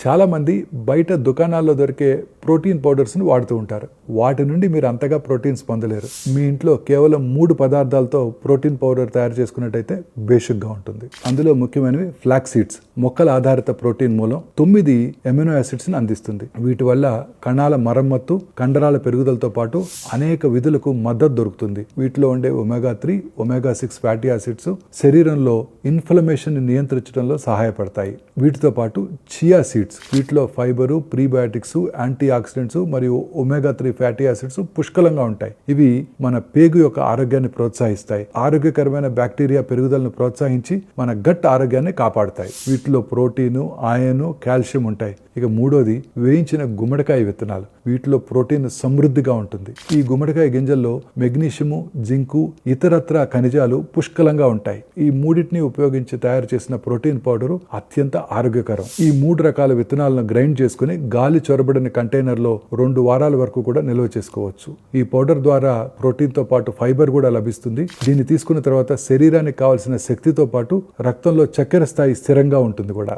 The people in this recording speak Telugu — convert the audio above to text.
చాలా మంది బయట దుకాణాల్లో దొరికే ప్రోటీన్ పౌడర్స్ని వాడుతూ ఉంటారు. వాటి నుండి మీరు అంతగా ప్రోటీన్స్ పొందలేరు. మీ ఇంట్లో కేవలం 3 పదార్థాలతో ప్రోటీన్ పౌడర్ తయారు చేసుకున్నట్టయితే బేసిక్గా ఉంటుంది. అందులో ముఖ్యమైనవి ఫ్లాక్స్ సీడ్స్, మొక్కల ఆధారిత ప్రోటీన్ మూలం 9 ఎమినో యాసిడ్స్ని అందిస్తుంది. వీటి వల్ల కణాల మరమ్మత్తు, కండరాల పెరుగుదలతో పాటు అనేక విధులకు మద్దతు దొరుకుతుంది. వీటిలో ఉండే omega-3, omega-6 ఫ్యాటీ యాసిడ్స్ శరీరంలో ఇన్ఫ్లమేషన్ నియంత్రించడంలో సహాయపడతాయి. వీటితో పాటు చియా సీడ్స్, వీటిలో ఫైబరు, ప్రీబయాటిక్స్, యాంటీ ఆక్సిడెంట్స్ మరియు omega-3 ఫ్యాటీ యాసిడ్స్ పుష్కలంగా ఉంటాయి. ఇవి మన పేగు యొక్క ఆరోగ్యాన్ని ప్రోత్సహిస్తాయి. ఆరోగ్యకరమైన బ్యాక్టీరియా పెరుగుదలను ప్రోత్సహించి మన గట్ ఆరోగ్యాన్ని కాపాడుతాయి. వీటిలో ప్రోటీను, ఐరన్, కాల్షియం ఉంటాయి. ఇక మూడోది వేయించిన గుమ్మడికాయ విత్తనాలు. వీటిలో ప్రోటీన్ సమృద్ధిగా ఉంటుంది. ఈ గుమ్మడికాయ గింజల్లో మెగ్నీషియము, జింకు, ఇతరత్ర ఖనిజాలు పుష్కలంగా ఉంటాయి. ఈ మూడింటిని ఉపయోగించి తయారు చేసిన ప్రోటీన్ పౌడరు అత్యంత ఆరోగ్యకరం. ఈ 3 రకాల విత్తనాలను గ్రైండ్ చేసుకుని గాలి చొరబడిన కంటైనర్లో 2 వారాల వరకు కూడా నిల్వ చేసుకోవచ్చు. ఈ పౌడర్ ద్వారా ప్రోటీన్తో పాటు ఫైబర్ కూడా లభిస్తుంది. దీన్ని తీసుకున్న తర్వాత శరీరానికి కావాల్సిన శక్తితో పాటు రక్తంలో చక్కెర స్థాయి స్థిరంగా ఉంటుంది కూడా.